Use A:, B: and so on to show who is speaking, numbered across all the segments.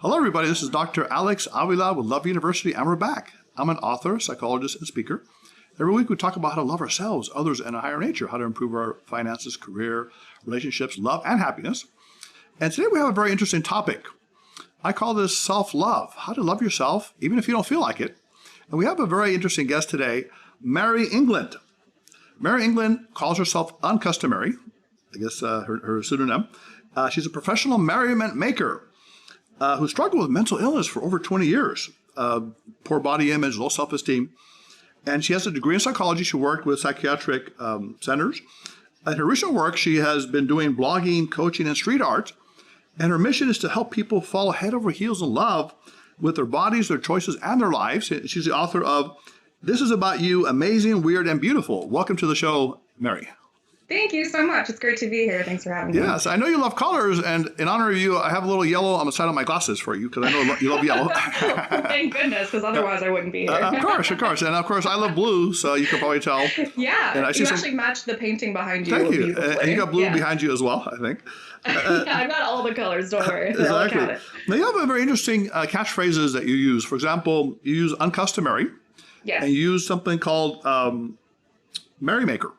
A: Hello, everybody. This is Dr. Alex Avila with Love University, and we're back. I'm an author, psychologist, and speaker. Every week we talk about how to love ourselves, others, and a higher nature, how to improve our finances, career, relationships, love, and happiness. And today we have a very interesting topic. I call this self-love, how to love yourself, even if you don't feel like it. And we have a very interesting guest today, Mary England. Mary England calls herself uncustomary, I guess her pseudonym. She's a professional merriment maker who struggled with mental illness for over 20 years, poor body image, low self-esteem. And she has a degree in psychology. She worked with psychiatric centers. In her recent work, she has been doing blogging, coaching, and street art. And her mission is to help people fall head over heels in love with their bodies, their choices, and their lives. She's the author of This Is About You, Amazing, Weird, and Beautiful. Welcome to the show, Mary.
B: Thank you so much. It's great to be here. Thanks for having me.
A: Yes, I know you love colors, and in honor of you, I have a little yellow on the side of my glasses for you, because I know you love yellow.
B: Thank goodness, because otherwise I wouldn't be here.
A: Of course. And of course, I love blue, so you can probably tell.
B: Yeah, and you actually matched the painting behind you.
A: Thank you. And you got blue behind you as well, I think.
B: Yeah, I've got all the colors, don't worry.
A: Exactly. Now, you have a very interesting catchphrases that you use. For example, you use uncustomary.
B: Yes.
A: And you use something called merrymaker.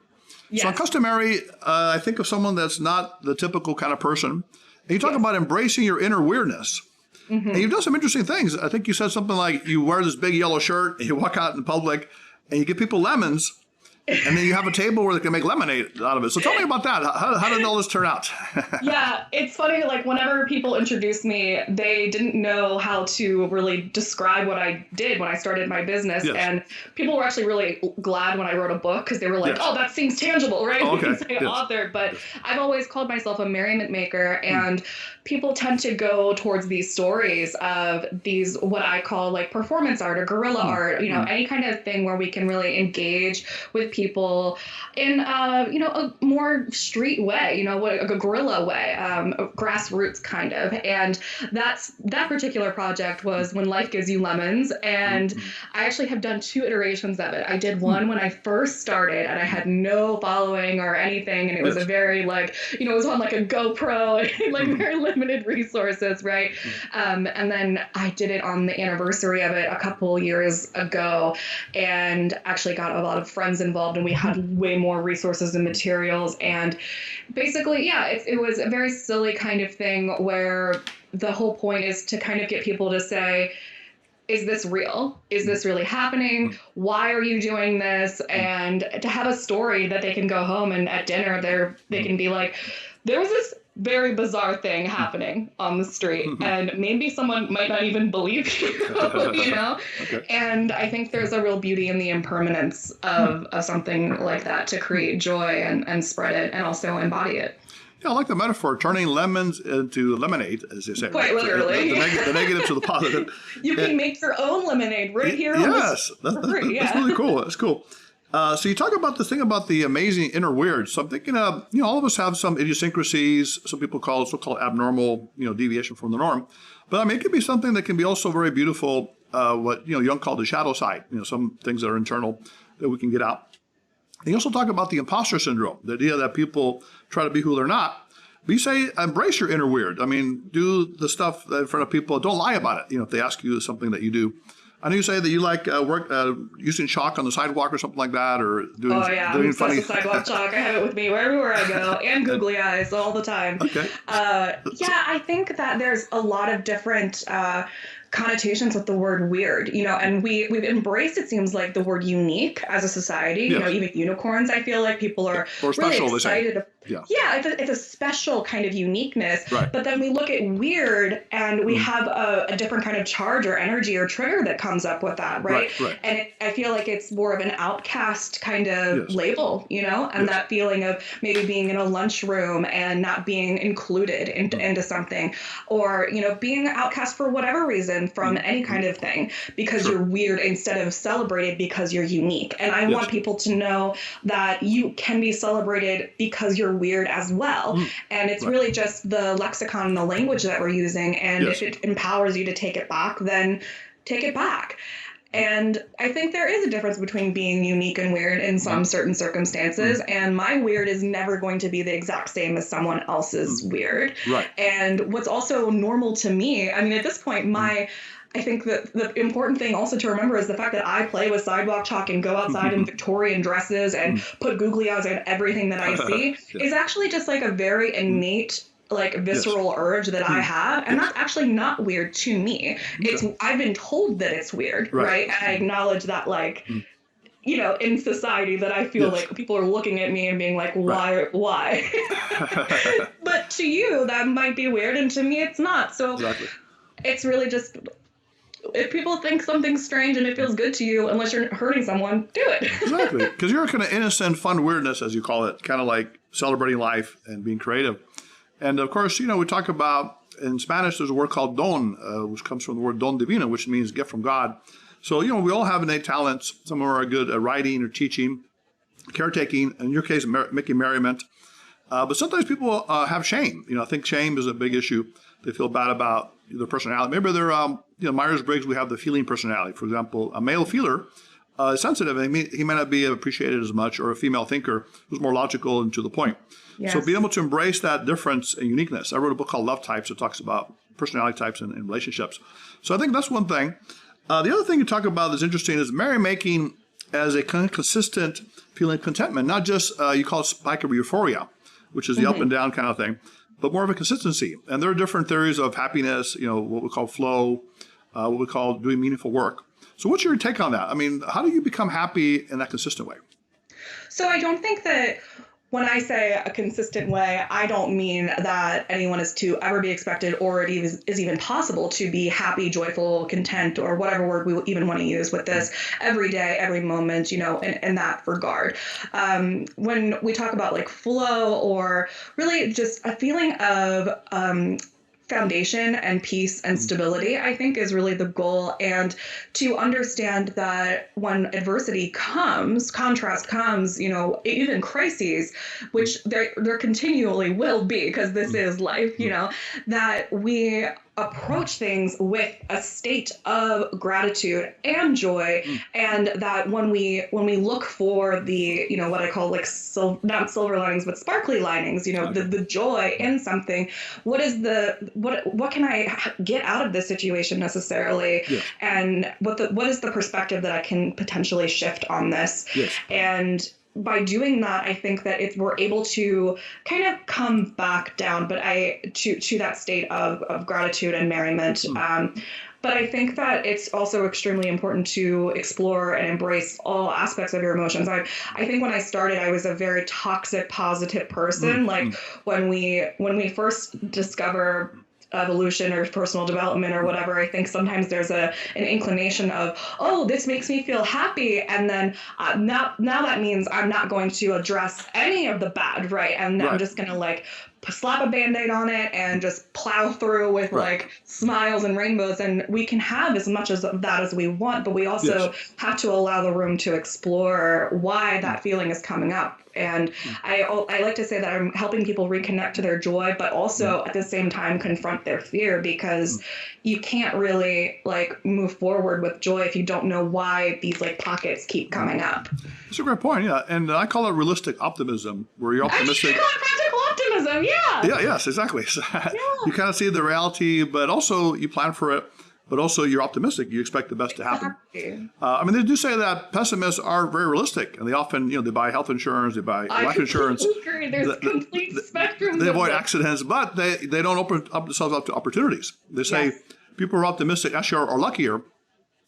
B: Yes.
A: So uncustomary, I think of someone that's not the typical kind of person. And you talk about embracing your inner weirdness. Mm-hmm. And you've done some interesting things. I think you said something like you wear this big yellow shirt and you walk out in public and you give people lemons. And then you have a table where they can make lemonade out of it. So tell me about that. How did all this turn out?
B: Yeah, it's funny. Like whenever people introduced me, they didn't know how to really describe what I did when I started my business. Yes. And people were actually really glad when I wrote a book because they were like, yes. Oh, that seems tangible, right?
A: Oh, okay.
B: Because I authored. But I've always called myself a merriment maker. And people tend to go towards these stories of these, what I call like performance art or guerrilla art, any kind of thing where we can really engage with people in, a more street way, a guerrilla way, grassroots kind of. And that particular project was When Life Gives You Lemons. And I actually have done 2 iterations of it. I did one when I first started and I had no following or anything. And it was a very it was on like a GoPro and like very limited resources, right? And then I did it on the anniversary of it a couple years ago and actually got a lot of friends involved. And we had way more resources and materials. And basically, it was a very silly kind of thing where the whole point is to kind of get people to say, is this real? Is this really happening? Why are you doing this? And to have a story that they can go home and at dinner, they can be like, there was this very bizarre thing happening on the street, and maybe someone might not even believe you, Okay. And I think there's a real beauty in the impermanence of something like that to create joy and spread it and also embody it.
A: Yeah, I like the metaphor, turning lemons into lemonade, as they say.
B: Quite literally.
A: The negative to the positive.
B: You can make your own lemonade right here.
A: Yes, that's really cool. That's cool. So you talk about this thing about the amazing inner weird. So I'm thinking of, all of us have some idiosyncrasies. Some people call it so-called abnormal, deviation from the norm. But I mean, it can be something that can be also very beautiful. What Jung called the shadow side. Some things that are internal that we can get out. And you also talk about the imposter syndrome, the idea that people try to be who they're not. But you say embrace your inner weird. I mean, do the stuff in front of people. Don't lie about it. If they ask you something that you do. I know you say that you like using chalk on the sidewalk or something like that, or doing. Oh yeah, doing funny
B: sidewalk chalk. I have it with me everywhere I go, and googly eyes all the time.
A: Okay.
B: I think that there's a lot of different connotations with the word weird, and we've embraced, it seems like, the word unique as a society.
A: Yes.
B: Even unicorns, I feel like people are
A: or special,
B: really excited.
A: Yeah,
B: it's a special kind of uniqueness.
A: Right.
B: But then we look at weird and we have a different kind of charge or energy or trigger that comes up with that, right? And I feel like it's more of an outcast kind of label, and that feeling of maybe being in a lunchroom and not being included into something, or, being outcast for whatever reason from any kind of thing because you're weird instead of celebrated because you're unique. And I want people to know that you can be celebrated because you're weird as well. And it's really just the lexicon and the language that we're using. And if it empowers you to take it back, then take it back. And I think there is a difference between being unique and weird in some certain circumstances. And my weird is never going to be the exact same as someone else's weird.
A: Right.
B: And what's also normal to me, I mean, at this point, I think that the important thing also to remember is the fact that I play with sidewalk chalk and go outside in Victorian dresses and put googly eyes on everything that I see is actually just like a very innate, like visceral urge that I have. And that's actually not weird to me. I've been told that it's weird, right? And I acknowledge that, like, you know, in society that I feel like people are looking at me and being like, why? But to you, that might be weird. And to me, it's not. So it's really just, if people think something's strange and it feels good to you, unless you're hurting someone, do it.
A: Exactly. Because you're kind of innocent, fun weirdness, as you call it, kind of like celebrating life and being creative. And of course, you know, we talk about, in Spanish, there's a word called don, which comes from the word don divino, which means gift from God. So, you know, we all have innate talents. Some of them are good at writing or teaching, caretaking, in your case, making merriment. But sometimes people have shame. You know, I think shame is a big issue. They feel bad about their personality. Maybe they're, you know, Myers-Briggs, we have the feeling personality. For example, a male feeler is sensitive, and he may not be appreciated as much, or a female thinker who's more logical and to the point. Yes. So being able to embrace that difference and uniqueness. I wrote a book called Love Types that talks about personality types in relationships. So I think that's one thing. The other thing you talk about that's interesting is merrymaking as a kind of consistent feeling of contentment, not just you call it spike of euphoria, which is the up and down kind of thing, but more of a consistency. And there are different theories of happiness, you know, what we call flow, what we call doing meaningful work. So what's your take on that? I mean, how do you become happy in that consistent way?
B: So I don't think that when I say a consistent way, I don't mean that anyone is to ever be expected or it is even possible to be happy, joyful, content, or whatever word we even want to use with this every day, every moment, you know, in that regard. When we talk about like flow or really just a feeling of foundation and peace and stability, I think is really the goal. And to understand that when adversity comes, contrast comes, you know, even crises, which there continually will be, because this is life, you know, that we approach things with a state of gratitude and joy, and that when we look for the, you know, what I call like not silver linings but sparkly linings, you know, the joy in something, what can I get out of this situation necessarily, and what is the perspective that I can potentially shift on this, and by doing that, I think that if we're able to kind of come back down, but to that state of gratitude and merriment. But I think that it's also extremely important to explore and embrace all aspects of your emotions. I think when I started, I was a very toxic, positive person. Like when we first discover evolution or personal development or whatever, I think sometimes there's an inclination of, oh, this makes me feel happy, and then now that means I'm not going to address any of the bad, right? And I'm just gonna like slap a Band-Aid on it and just plow through with like smiles and rainbows, and we can have as much of that as we want, but we also have to allow the room to explore why that feeling is coming up. And I like to say that I'm helping people reconnect to their joy, but also at the same time confront their fear, because you can't really like move forward with joy if you don't know why these like pockets keep coming up.
A: That's a great point, yeah. And I call it realistic optimism, where you're optimistic.
B: Practical optimism,
A: Yes, exactly. You kind of see the reality, but also you plan for it. But also you're optimistic. You expect the best to happen. I mean, they do say that pessimists are very realistic, and they often, you know, they buy health insurance, they buy life insurance.
B: I agree. There's a complete spectrum.
A: They avoid accidents, but they don't open up themselves up to opportunities. They say people who are optimistic actually are luckier,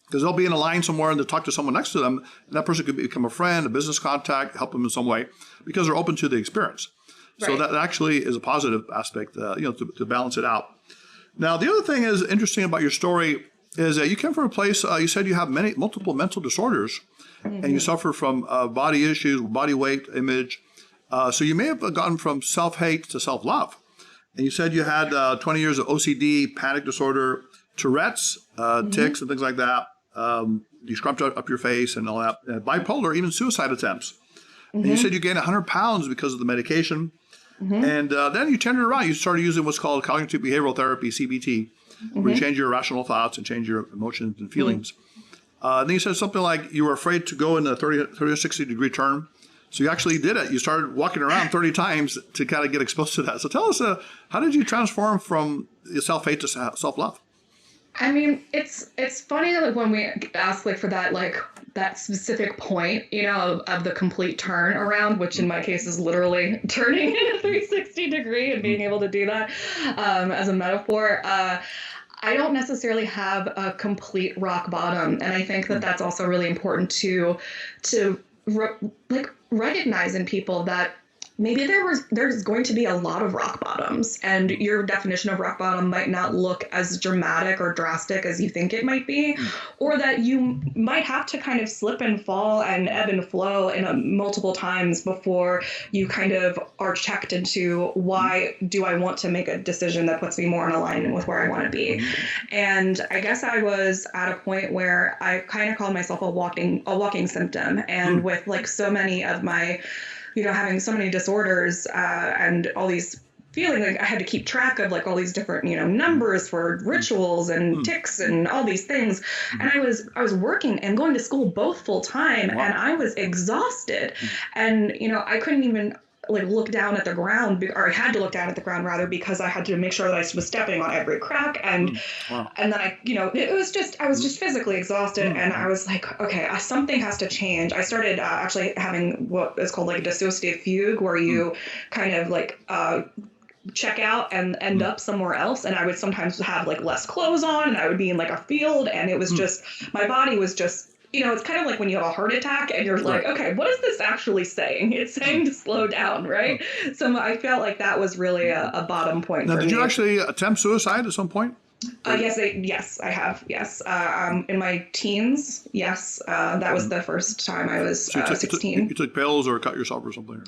A: because they'll be in a line somewhere and they'll talk to someone next to them, and that person could become a friend, a business contact, help them in some way, because they're open to the experience. So that actually is a positive aspect, you know, to balance it out. Now, the other thing is interesting about your story is that you came from a place, you said you have multiple mental disorders, and you suffer from body issues, body weight, image. So you may have gotten from self-hate to self-love. And you said you had 20 years of OCD, panic disorder, Tourette's, tics, and things like that. You scrumped up your face and all that, bipolar, even suicide attempts. And you said you gained 100 pounds because of the medication. And then you turned it around. You started using what's called cognitive behavioral therapy, CBT, where you change your rational thoughts and change your emotions and feelings. Then you said something like you were afraid to go in a 30 or 60 degree turn. So you actually did it. You started walking around 30 times to kind of get exposed to that. So tell us, how did you transform from self-hate to self-love?
B: I mean, it's funny that when we ask like for that that specific point, of the complete turn around, which in my case is literally turning in a 360 degree and being able to do that as a metaphor. I don't necessarily have a complete rock bottom, and I think that that's also really important to recognize in people that maybe there's going to be a lot of rock bottoms, and your definition of rock bottom might not look as dramatic or drastic as you think it might be, or that you might have to kind of slip and fall and ebb and flow in multiple times before you kind of are checked into why do I want to make a decision that puts me more in alignment with where I want to be. And I guess I was at a point where I kind of called myself a walking symptom, and with like so many of my having so many disorders and all these feeling like I had to keep track of like all these different, numbers for rituals and tics and all these things. And I was working and going to school both full time, and I was exhausted. And, I couldn't even like look down at the ground, or I had to look down at the ground rather, because I had to make sure that I was stepping on every crack. And and then I was just physically exhausted, and I was like, okay, something has to change. I started actually having what is called like a dissociative fugue, where you kind of like check out and end up somewhere else. And I would sometimes have like less clothes on, and I would be in like a field, and it was just, my body was just, it's kind of like when you have a heart attack and you're like, okay, what is this actually saying? It's saying to slow down, right? So I felt like that was really a bottom point
A: now,
B: for me.
A: Did you actually attempt suicide at some point?
B: Yes, I have. Yes. In my teens. Yes. That was the first time I was 16.
A: You took pills or cut yourself or something?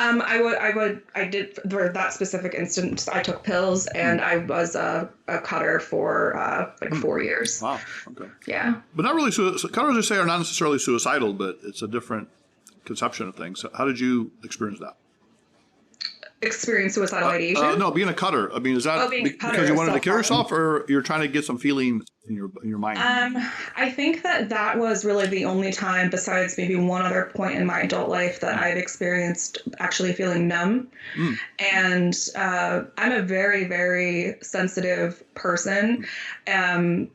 B: I did for that specific instance. I took pills, and I was a cutter for like 4 years.
A: Wow. Okay.
B: Yeah.
A: But not really. Cutters, I say, are not necessarily suicidal, but it's a different conception of things. So how did you experience that?
B: Experience suicidal ideation?
A: No, being a cutter. I mean, is that because you wanted to kill yourself, or you're trying to get some feeling in your mind?
B: I think that was really the only time, besides maybe one other point in my adult life, that I've experienced actually feeling numb. And I'm a very, very sensitive person, and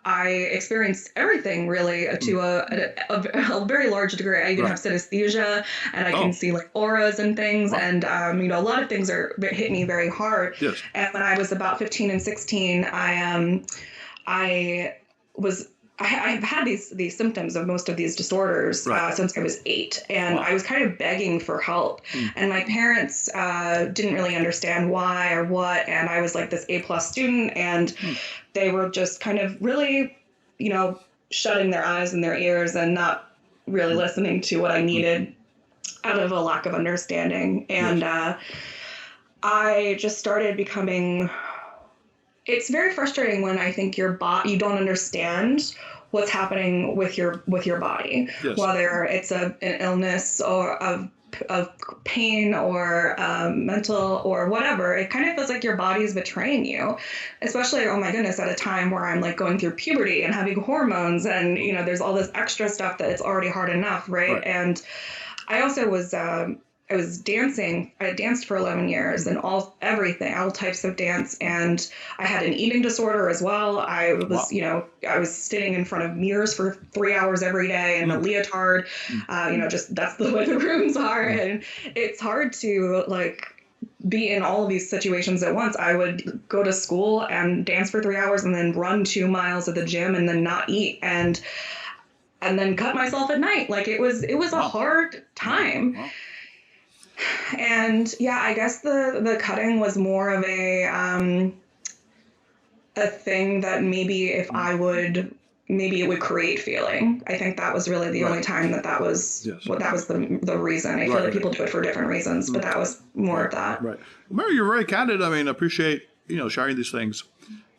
B: I experienced everything really to a very large degree. I even have synesthesia, and I can see like auras and things. And, a lot of things hit me very hard.
A: Yes.
B: And when I was about 15 and 16, I've had these symptoms of most of these disorders since I was 8, and I was kind of begging for help. And my parents didn't really understand why or what, and I was like this A+ student, and they were just kind of really, shutting their eyes and their ears and not really listening to what I needed out of a lack of understanding. And I just started becoming... It's very frustrating when I think you don't understand what's happening with your body, whether it's an illness or of pain or mental or whatever. It kind of feels like your body is betraying you, especially, oh my goodness, at a time where I'm like going through puberty and having hormones, and there's all this extra stuff that it's already hard enough, right? And I also was I was dancing. I danced for 11 years and all types of dance. And I had an eating disorder as well. I was, I was sitting in front of mirrors for 3 hours every day in a leotard. Just that's the way the rooms are. And it's hard to be in all of these situations at once. I would go to school and dance for 3 hours and then run 2 miles at the gym and then not eat and then cut myself at night. It was a hard time. And I guess the cutting was more of a thing that maybe if I would, maybe it would create feeling. I think that was really the only time that was that was the reason. I feel like people do it for different reasons, but that was more of that. Right.
A: Well, Mary, you're very candid. I mean, I appreciate sharing these things.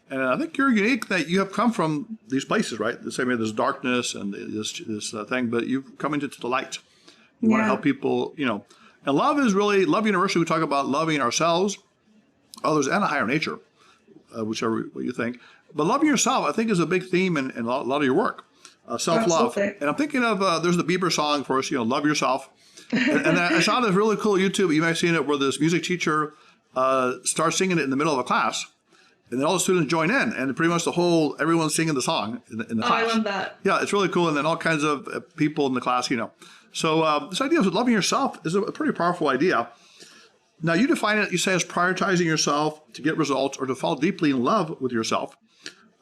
A: And I think you're unique that you have come from these places, right? The same way there's darkness and this thing, but you've come into the light. You want to help people, And love University, we talk about loving ourselves, others, and a higher nature. whichever what you think. But loving yourself, I think, is a big theme in a lot of your work. Self-love.
B: Absolutely.
A: And I'm thinking of, there's the Bieber song for us, love yourself. And I saw this really cool YouTube, you might have seen it, where this music teacher starts singing it in the middle of a class. And then all the students join in, and pretty much everyone's singing the song in the class.
B: I love that.
A: Yeah, it's really cool. And then all kinds of people in the class, So this idea of loving yourself is a pretty powerful idea. Now, you define it, you say, as prioritizing yourself to get results or to fall deeply in love with yourself.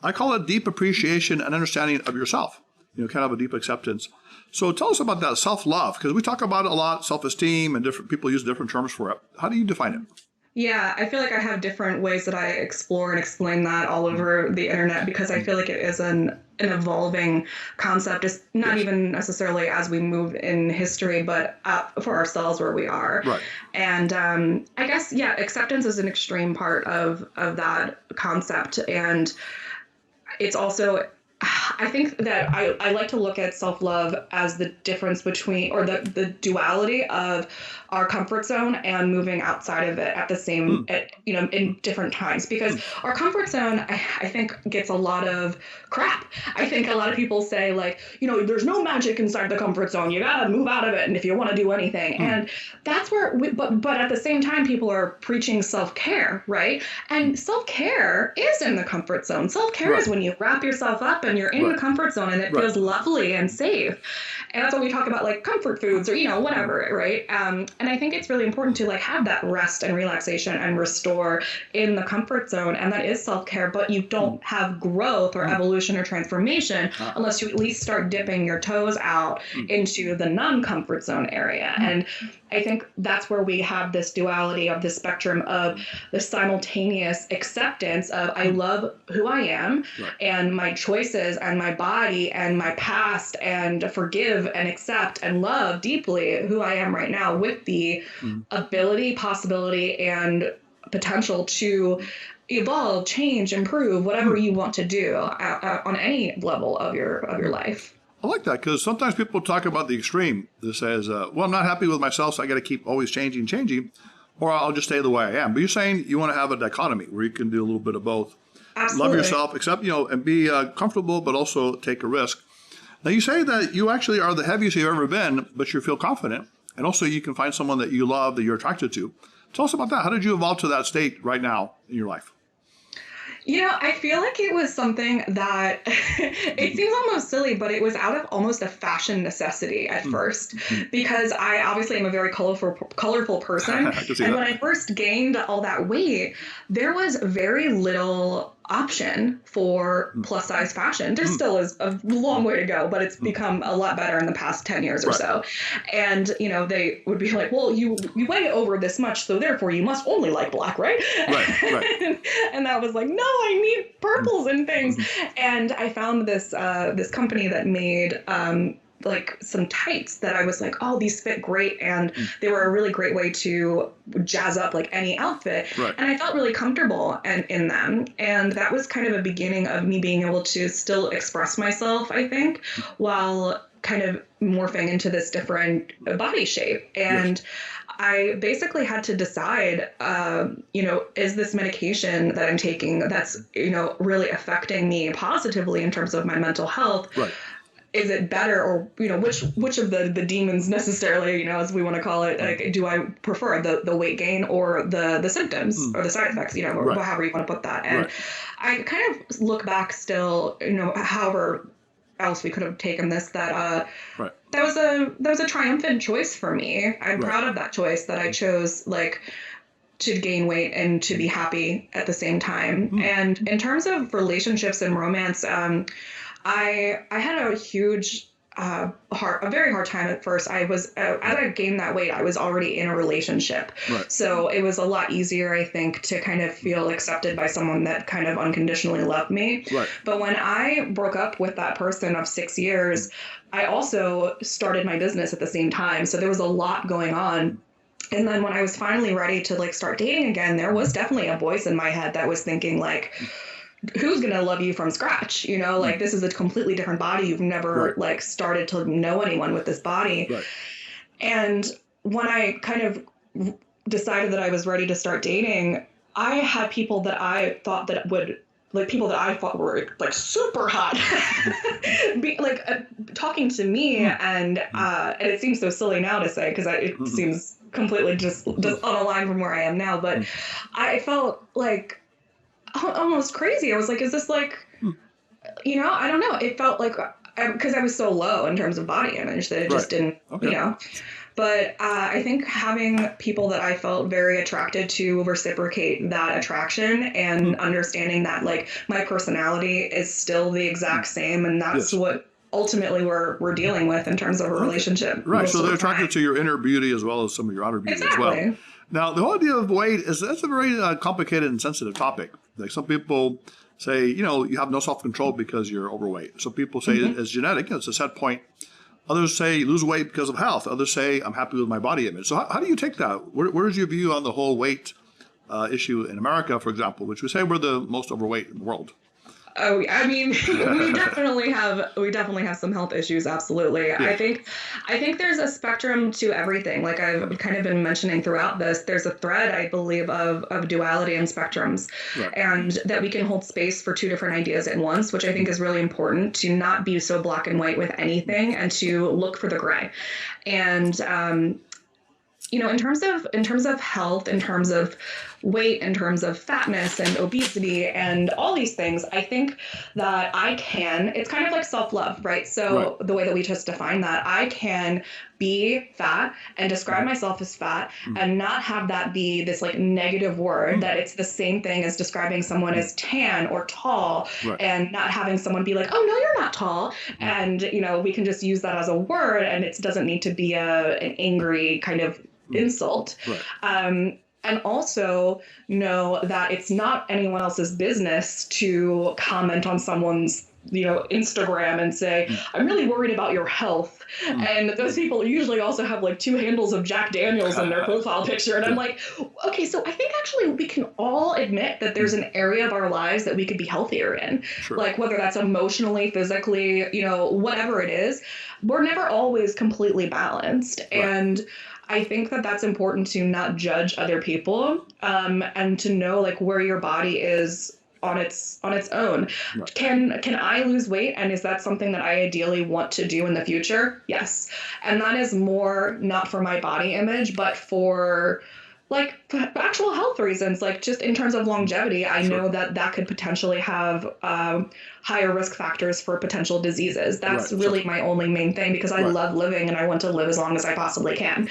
A: I call it deep appreciation and understanding of yourself, kind of a deep acceptance. So tell us about that self-love, because we talk about it a lot, self-esteem, and different people use different terms for it. How do you define it?
B: Yeah, I feel like I have different ways that I explore and explain that all over the internet, because I feel like it is an evolving concept. It's not even necessarily as we move in history, but for ourselves where we are.
A: Right.
B: And I guess, acceptance is an extreme part of that concept. And it's also, I think that I like to look at self-love as the difference between, or the duality of our comfort zone and moving outside of it at the same, in different times. Because our comfort zone, I think, gets a lot of crap. I think a lot of people say, like, there's no magic inside the comfort zone. You got to move out of it. And if you want to do anything. And that's where, but at the same time, people are preaching self-care, right? And self-care is in the comfort zone. Self-care is when you wrap yourself up and you're in the comfort zone and it feels lovely and safe. And that's what we talk about, like comfort foods or, whatever, right? And I think it's really important to like have that rest and relaxation and restore in the comfort zone. And that is self-care, but you don't have growth or evolution or transformation unless you at least start dipping your toes out into the non-comfort zone area. And I think that's where we have this duality of the spectrum of the simultaneous acceptance of I love who I am and my choices and my body and my past, and forgive and accept and love deeply who I am right now, with the ability, possibility, and potential to evolve, change, improve, whatever you want to do on any level of your life.
A: I like that, because sometimes people talk about the extreme that says, well, I'm not happy with myself, so I got to keep always changing, or I'll just stay the way I am. But you're saying you want to have a dichotomy where you can do a little bit of both.
B: Absolutely.
A: Love yourself, accept, and be comfortable, but also take a risk. Now, you say that you actually are the heaviest you've ever been, but you feel confident. And also you can find someone that you love, that you're attracted to. Tell us about that. How did you evolve to that state right now in your life?
B: I feel like it was something that it seems almost silly, but it was out of almost a fashion necessity at first, because I obviously am a very colorful person. And when I first gained all that weight, there was very little option for plus size fashion. There still is a long way to go, but it's become a lot better in the past 10 years or so. And, they would be like, well, you weigh over this much, so therefore you must only like black, right? Right. And I was like, no, I need purples and things. And I found this company that made like some tights that I was like, oh, these fit great. And they were a really great way to jazz up like any outfit. And I felt really comfortable in them. And that was kind of a beginning of me being able to still express myself, I think, while kind of morphing into this different body shape. And I basically had to decide, is this medication that I'm taking that's, really affecting me positively in terms of my mental health? Is it better, or, which of the demons necessarily, as we want to call it, like, do I prefer the weight gain or the symptoms or the side effects, or however you want to put that. And I kind of look back still, however else we could have taken this, that that was a triumphant choice for me. I'm proud of that choice, that I chose to gain weight and to be happy at the same time. And in terms of relationships and romance, I had a huge, a very hard time at first. I was, as I gained that weight, I was already in a relationship. So it was a lot easier, I think, to kind of feel accepted by someone that kind of unconditionally loved me. But when I broke up with that person of 6 years, I also started my business at the same time. So there was a lot going on. And then when I was finally ready to start dating again, there was definitely a voice in my head that was thinking who's going to love you from scratch? This is a completely different body. You've never started to know anyone with this body. And when I kind of decided that I was ready to start dating, I had people that I thought that would, like people that I thought were like super hot, be, like talking to me, and it seems so silly now to say because it seems completely just on a line from where I am now, but I felt like almost crazy. I was like, is this like, I don't know. It felt like because I was so low in terms of body image that it just didn't, But I think having people that I felt very attracted to reciprocate that attraction and understanding that like my personality is still the exact same, and that's what ultimately we're dealing with in terms of a relationship.
A: Right. So they're attracted to your inner beauty as well as some of your outer beauty as well. Now, the whole idea of weight that's a very complicated and sensitive topic. Like some people say, you have no self-control because you're overweight. Some people say it's genetic. It's a set point. Others say lose weight because of health. Others say I'm happy with my body image. So how do you take that? Where's your view on the whole weight issue in America, for example, which we say we're the most overweight in the world?
B: Oh, I mean, we definitely have some health issues. Absolutely. Yeah. I think there's a spectrum to everything. Like I've kind of been mentioning throughout this, there's a thread, I believe, of duality and spectrums, and that we can hold space for two different ideas at once, which I think is really important, to not be so black and white with anything and to look for the gray. And, in terms of health, in terms of weight, in terms of fatness and obesity and all these things, I think that it's kind of like self-love, right? So the way that we just define that, I can be fat and describe myself as fat and not have that be this like negative word, that it's the same thing as describing someone as tan or tall, and not having someone be like, oh, no, you're not tall. And, we can just use that as a word, and it doesn't need to be an angry kind of insult. And also know that it's not anyone else's business to comment on someone's, Instagram and say, I'm really worried about your health. And those people usually also have like 2 handles of Jack Daniels in their profile picture. And I'm like, okay, so I think actually we can all admit that there's an area of our lives that we could be healthier in. Like whether that's emotionally, physically, whatever it is, we're never always completely balanced. And I think that that's important to not judge other people, and to know like where your body is on its own. Can I lose weight? And is that something that I ideally want to do in the future? Yes. And that is more not for my body image, but for like actual health reasons, like just in terms of longevity. I know that could potentially have higher risk factors for potential diseases. That's really my only main thing, because I love living and I want to live as long as I possibly can.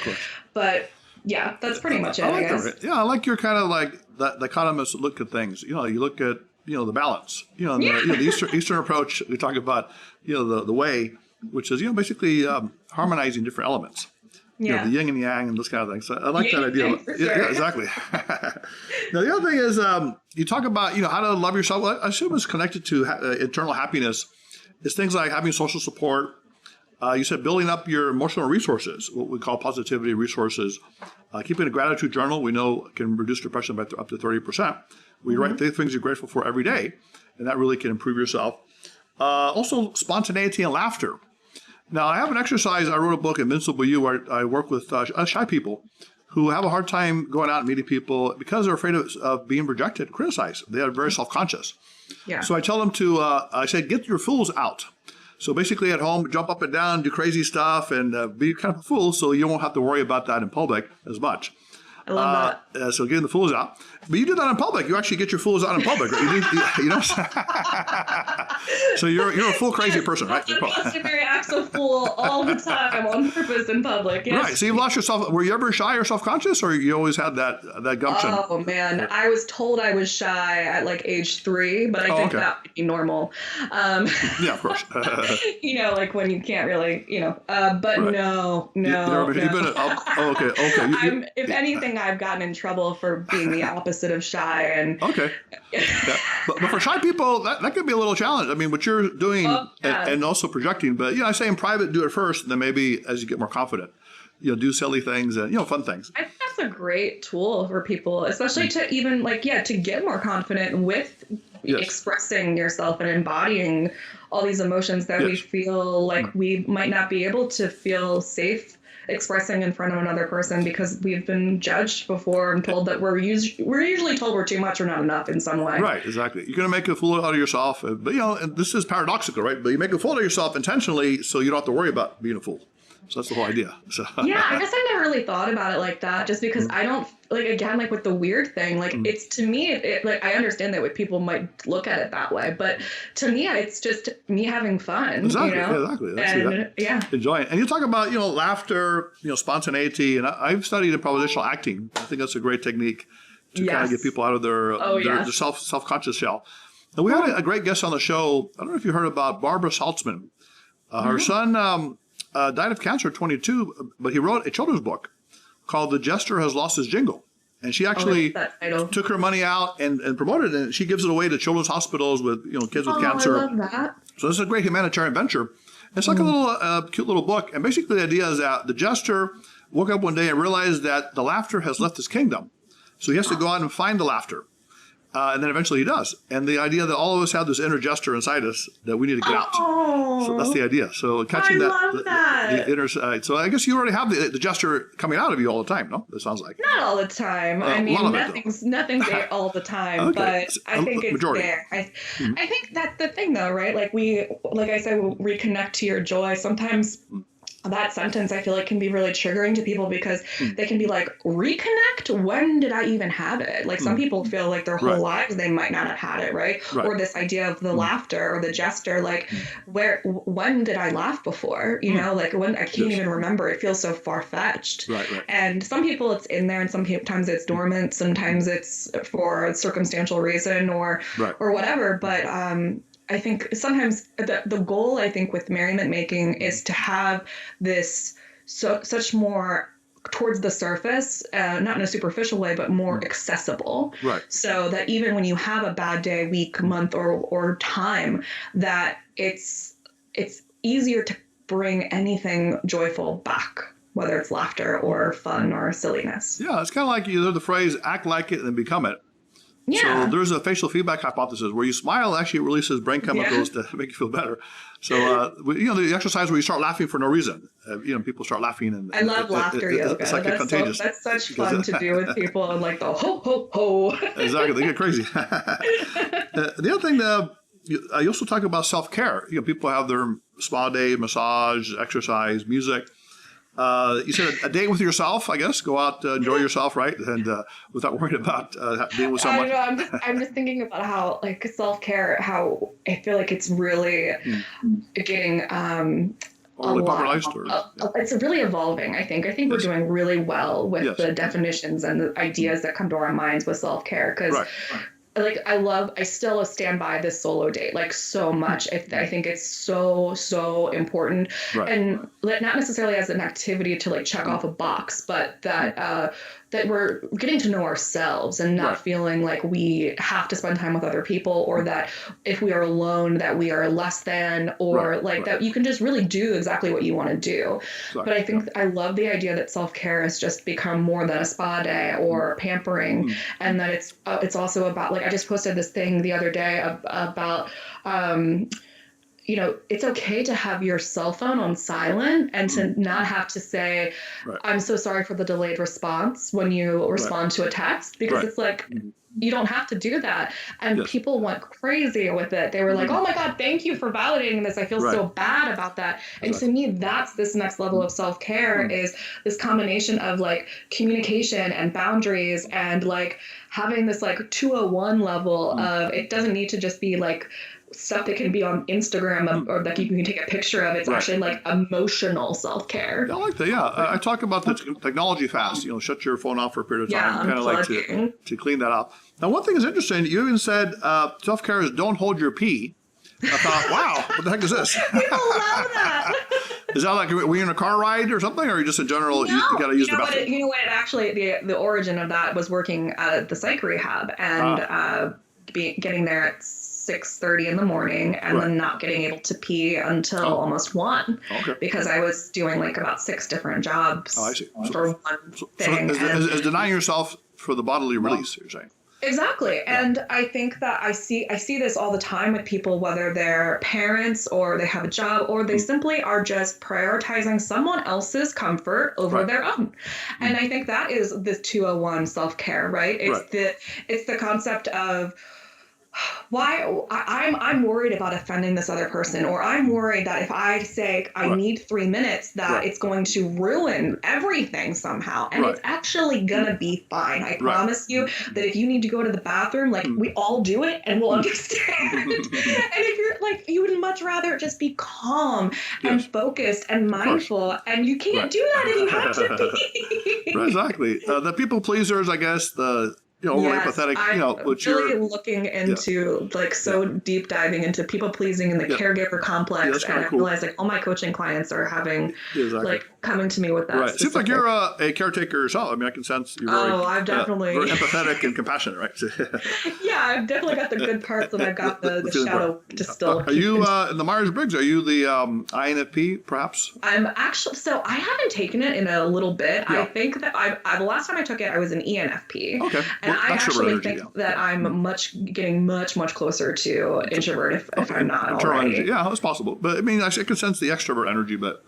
B: But yeah, that's pretty much it, I guess.
A: I like your kind of like that dichotomous look at things. You look at, the balance, the Eastern approach. We talk about, the way, which is, basically harmonizing different elements. The yin and yang and this kind of thing. So I like that idea. Yeah, exactly. Now, the other thing is you talk about, how to love yourself. Well, I assume it's connected to internal happiness. It's things like having social support. You said building up your emotional resources, what we call positivity resources. Keeping a gratitude journal, we know can reduce depression by up to 30%. We write the things you're grateful for every day, and that really can improve yourself. Also, spontaneity and laughter. Now, I have an exercise. I wrote a book, Invincible You, where I work with shy people who have a hard time going out and meeting people because they're afraid of being rejected, criticized. They are very self-conscious. So I tell them I say, get your fools out. So basically at home, jump up and down, do crazy stuff, and be kind of a fool, so you won't have to worry about that in public as much.
B: I love that.
A: So getting the fools out. But you do that in public. You actually get your fools out in public. So you're a fool crazy person, right?
B: Customary acts of fool all the time on purpose in public. Yes.
A: Right. So you've lost yourself. Were you ever shy or self-conscious, or you always had that gumption?
B: Oh, man. I was told I was shy at like age 3, but I think that would be normal.
A: Yeah, of course.
B: Like when you can't really, but no.
A: Okay.
B: If anything, I've gotten in trouble for being the opposite of shy. And
A: but for shy people, that could be a little challenge. I mean, what you're doing and also projecting, but I say in private, do it first, and then maybe as you get more confident, do silly things and fun things.
B: I think that's a great tool for people, especially to even to get more confident with expressing yourself and embodying all these emotions that we feel like we might not be able to feel safe expressing in front of another person because we've been judged before and told that we're usually told we're too much or not enough in some way.
A: Right, exactly. You're going to make a fool out of yourself, but and this is paradoxical, right? But you make a fool out of yourself intentionally, so you don't have to worry about being a fool. So that's the whole idea. So.
B: Yeah, I guess I never really thought about it like that, just because I don't again, with the weird thing, it's to me, I understand that people might look at it that way, but to me, it's just me having fun.
A: Exactly, exactly.
B: And
A: enjoying. And you talk about laughter, spontaneity, and I've studied improvisational acting. I think that's a great technique to kind of get people out of their self-conscious shell. And we had a great guest on the show. I don't know if you heard about Barbara Saltzman. Her son died of cancer at 22, but he wrote a children's book called The Jester Has Lost His Jingle. And she actually took her money out and promoted it, and she gives it away to children's hospitals with kids with cancer.
B: I love that.
A: So this is a great humanitarian venture. It's like a little cute little book. And basically the idea is that the jester woke up one day and realized that the laughter has left his kingdom. So he has to go out and find the laughter. And then eventually he does. And the idea that all of us have this inner jester inside us that we need to get out. So that's the idea. So catching the inner side. So I guess you already have the jester coming out of you all the time, no? It sounds like.
B: Not all the time. I mean, nothing's there all the time, but I think it's there. I think that's the thing, though, right? Like I said, we reconnect to your joy. Sometimes that sentence I feel like can be really triggering to people because they can be like, reconnect? When did I even have it? Like some people feel like their whole lives they might not have had it, right? Or this idea of the laughter or the jester, like when did I laugh before? When I can't even remember. It feels so far-fetched.
A: Right.
B: And some people it's in there and sometimes it's dormant, sometimes it's for a circumstantial reason or whatever. But I think sometimes the goal, I think, with merriment making is to have this such more towards the surface, not in a superficial way, but more accessible.
A: Right.
B: So that even when you have a bad day, week, month, or time, that it's easier to bring anything joyful back, whether it's laughter or fun or silliness.
A: Yeah, it's kind of like the phrase, act like it and then become it.
B: Yeah.
A: So there's a facial feedback hypothesis where you smile actually releases brain chemicals to make you feel better. So the exercise where you start laughing for no reason. People start laughing, and
B: I love laughter yoga.
A: It's like contagious.
B: That's such fun to do with people and like the ho ho ho.
A: Exactly, they get crazy. The other thing, you also talk about self-care. People have their spa day, massage, exercise, music. You said a date with yourself, I guess. Go out, enjoy yourself, right? And without worrying about being with someone.
B: I don't know. I'm just thinking about how, self-care, how I feel like it's really getting
A: popularized.
B: It's really evolving, I think. I think we're doing really well with the definitions and the ideas that come to our minds with self-care. Because I still stand by this solo date so much. I think it's so important, and not necessarily as an activity to check off a box, but that we're getting to know ourselves and not feeling like we have to spend time with other people, or that if we are alone that we are less than, or that you can just really do exactly what you want to do. But I think I love the idea that self-care has just become more than a spa day or pampering, and that it's also about I just posted this thing the other day about it's okay to have your cell phone on silent and to not have to say, I'm so sorry for the delayed response when you respond to a text, because it's you don't have to do that. And people went crazy with it. They were like, oh my God, thank you for validating this. I feel so bad about that. And to me, that's this next level of self-care, is this combination of communication and boundaries and having this 201 level of, it doesn't need to just be stuff that can be on Instagram or that you can take a picture of. It's actually emotional self-care.
A: I like that. Yeah. I talk about the technology fast, shut your phone off for a period of time, kind of to clean that up. Now, one thing is interesting. You even said self-care is don't hold your pee. I thought, wow, what the heck is this?
B: People love that.
A: Is that were you in a car ride or something, or just in general, you got to use the bathroom?
B: You know what? Actually, the origin of that was working at the psych rehab and getting there at 6:30 in the morning and then not getting able to pee until almost 1 because I was doing about 6 different jobs
A: I see.
B: for one thing.
A: So is denying yourself for the bodily release, you're saying?
B: Exactly.
A: Yeah.
B: And I think that I see this all the time with people, whether they're parents or they have a job or they simply are just prioritizing someone else's comfort over
A: Right.
B: their own. And I think that is the 201 self-care, right? It's the concept of why I'm worried about offending this other person, or I'm worried that if I say I need 3 minutes, that it's going to ruin everything somehow. And it's actually gonna be fine. I promise you that if you need to go to the bathroom, like we all do it and we'll understand. And if you're like, you would much rather just be calm and focused and mindful, and you can't do that if you have to be.
A: Right, exactly. The people pleasers, I guess, over empathetic, which
B: really
A: you're
B: looking into deep diving into people pleasing and the caregiver complex, and I realize like all my coaching clients are having like coming to me with that.
A: Right. It seems like you're a caretaker yourself. I mean, I can sense you're
B: I've definitely
A: very empathetic and compassionate, right?
B: Yeah, I've definitely got the good parts, and I've got the shadow to still.
A: Are you in the Myers-Briggs? Are you the INFP, perhaps?
B: I'm actually, so I haven't taken it in a little bit. Yeah. I think that the last time I took it, I was an ENFP.
A: Okay.
B: And I actually think that I'm getting much closer to introvert if I'm not already.
A: Energy. Yeah, that's possible. But I mean, I can sense the extrovert energy, but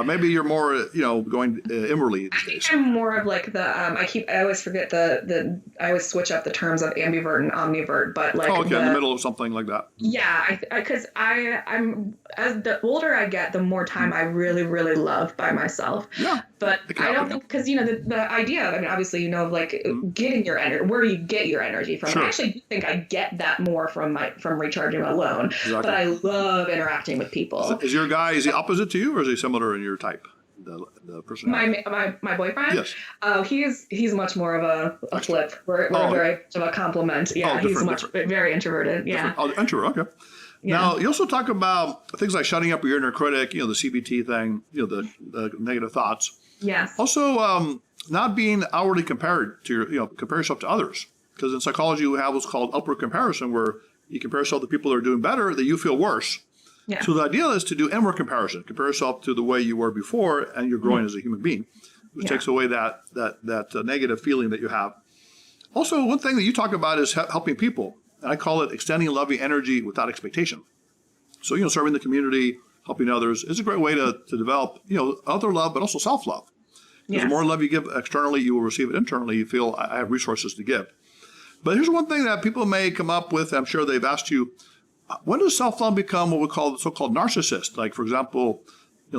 A: maybe you're more, going inwardly these days.
B: I'm more of like the I always forget I always switch up the terms of ambivert and omnivert, but like
A: in the middle of something like that.
B: Yeah, because I'm as the older I get, the more time I really love by myself.
A: Yeah.
B: But I don't think, because the idea, I mean, obviously, of like getting your energy, where do you get your energy from? Sure. I actually think I get that more from recharging alone. Exactly. But I love interacting with people.
A: Is your guy, is he opposite to you, or is he similar in your type? The personality?
B: My boyfriend?
A: Yes.
B: Oh, he's much more of a flip. We're very much of a compliment. Yeah, he's very introverted. Yeah.
A: Oh, introvert. Okay. Yeah. Now, you also talk about things like shutting up your inner critic, the CBT thing, the negative thoughts.
B: Yes.
A: Also, not being outwardly compared to compare yourself to others. Because in psychology, we have what's called upward comparison, where you compare yourself to people that are doing better, that you feel worse. Yeah. So the idea is to do inward comparison. Compare yourself to the way you were before, and you're growing as a human being, which takes away that negative feeling that you have. Also, one thing that you talk about is helping people. And I call it extending loving energy without expectation. So, serving the community, helping others is a great way to develop, other love, but also self-love. Because the more love you give externally, you will receive it internally. You feel, I have resources to give. But here's one thing that people may come up with. I'm sure they've asked you, when does self-love become what we call the so-called narcissist? Like, for example,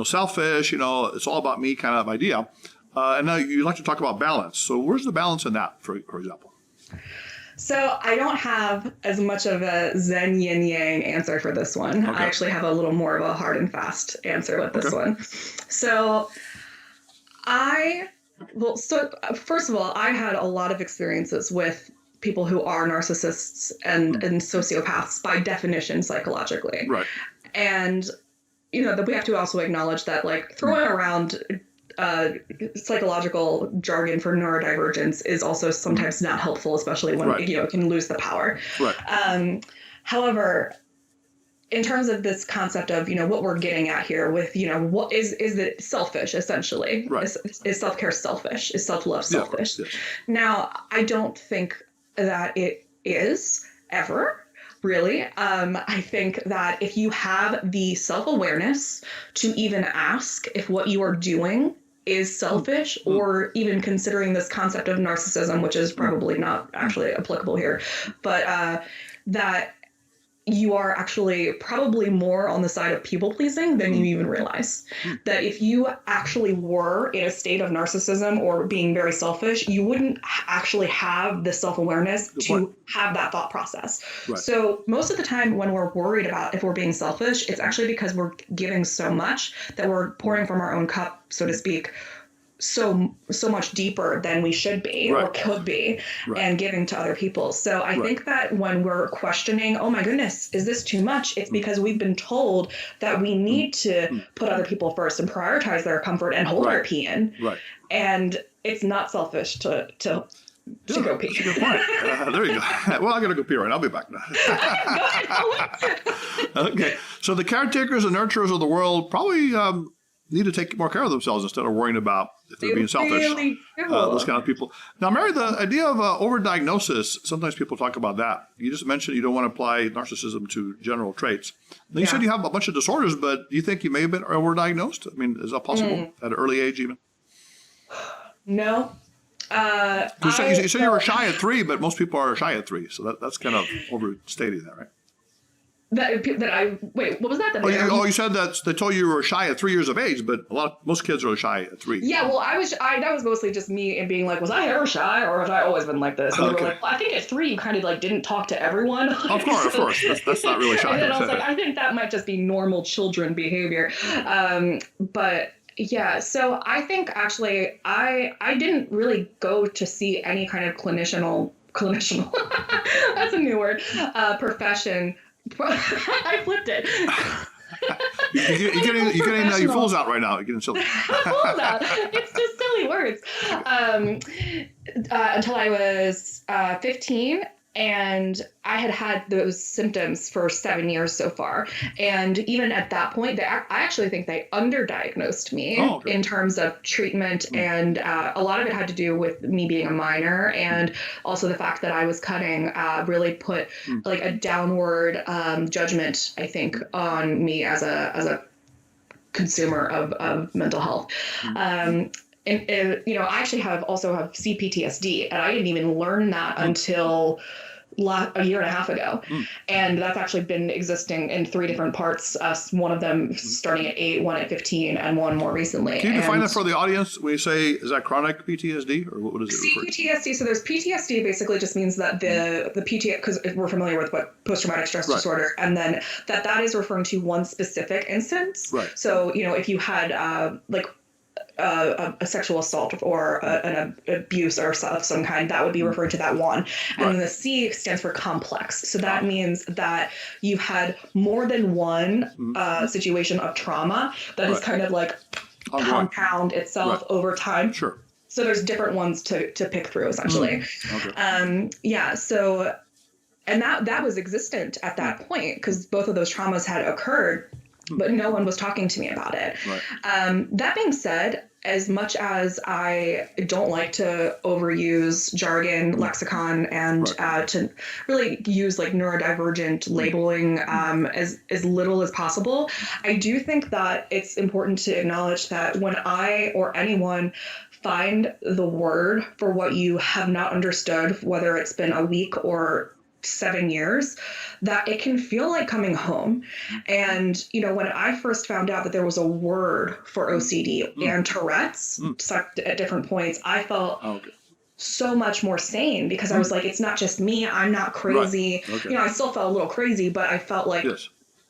A: selfish, it's all about me kind of idea. And now you like to talk about balance. So where's the balance in that, for example?
B: So I don't have as much of a Zen yin yang answer for this one. Okay. I actually have a little more of a hard and fast answer with this one. So first of all, I had a lot of experiences with people who are narcissists and sociopaths by definition psychologically.
A: Right.
B: And, that we have to also acknowledge that like throwing around psychological jargon for neurodivergence is also sometimes not helpful, especially when it can lose the power.
A: Right.
B: However, in terms of this concept of what we're getting at here with what is it selfish essentially?
A: Right.
B: Is self-care selfish? Is self-love selfish?
A: Yes.
B: Now, I don't think that it is ever. Really. I think that if you have the self-awareness to even ask if what you are doing is selfish, or even considering this concept of narcissism, which is probably not actually applicable here, but that you are actually probably more on the side of people pleasing than you even realize. That if you actually were in a state of narcissism or being very selfish, you wouldn't actually have the self-awareness to have that thought process. Right. So most of the time when we're worried about if we're being selfish, it's actually because we're giving so much that we're pouring from our own cup, so to speak, so much deeper than we should be or could be and giving to other people. So I think that when we're questioning, oh my goodness, is this too much? It's because we've been told that we need to put other people first and prioritize their comfort and hold our pee in. Right. And it's not selfish to go pee.
A: That's a good point. There you go. Well, I got to go pee right now. I'll be back now. Okay. So the caretakers and nurturers of the world probably need to take more care of themselves instead of worrying about if they're being selfish.
B: Really
A: Those kind of people. Now, Mary, the idea of overdiagnosis, sometimes people talk about that. You just mentioned you don't want to apply narcissism to general traits. Now, you said you have a bunch of disorders, but do you think you may have been overdiagnosed? I mean, is that possible at an early age even?
B: No.
A: You said you were shy at 3, but most people are shy at 3. So that's kind of overstating that, right?
B: Wait, what was that?
A: You said that they told you were shy at 3 years of age, but most kids are shy at 3.
B: Yeah, well, that was mostly just me and being like, was I ever shy, or have I always been like this? And they were like, well, I think at 3 you kind of like didn't talk to everyone.
A: Of course, that's not really shy.
B: And then I was like, I think that might just be normal children behavior. But yeah, so I think actually I didn't really go to see any kind of clinician. That's a new word. Profession. I flipped it.
A: You're getting your fools out right now. You're getting silly.
B: Fools out. It's just silly words. Until I was 15. And I had those symptoms for 7 years so far. And even at that point, I actually think they underdiagnosed me in terms of treatment. And a lot of it had to do with me being a minor. And also the fact that I was cutting really put like a downward judgment, I think, on me as a consumer of mental health. And I actually have CPTSD, and I didn't even learn that until a year and a half ago. And that's actually been existing in 3 different parts. One of them starting at 8, one at 15, and one more recently.
A: Can you define that for the audience? When you say, is that chronic PTSD, or what is it?
B: CPTSD. So there's PTSD basically just means that the PTSD, because we're familiar with what post-traumatic stress disorder, and then that is referring to one specific instance.
A: Right.
B: So, if you had a sexual assault or an abuse or of some kind, that would be referred to that one. And then the C stands for complex. So that means that you've had more than one situation of trauma that is kind of like compound itself over time.
A: Sure.
B: So there's different ones to pick through, essentially.
A: Okay.
B: So, and that was existent at that point because both of those traumas had occurred, but no one was talking to me about it.
A: Right.
B: That being said, as much as I don't like to overuse jargon, lexicon, and to really use like neurodivergent labeling as little as possible, I do think that it's important to acknowledge that when I or anyone find the word for what you have not understood, whether it's been a week or 7 years, that it can feel like coming home. And, when I first found out that there was a word for OCD and Tourette's at different points, I felt so much more sane because I was like, it's not just me. I'm not crazy. Right. Okay. I still felt a little crazy, but I felt like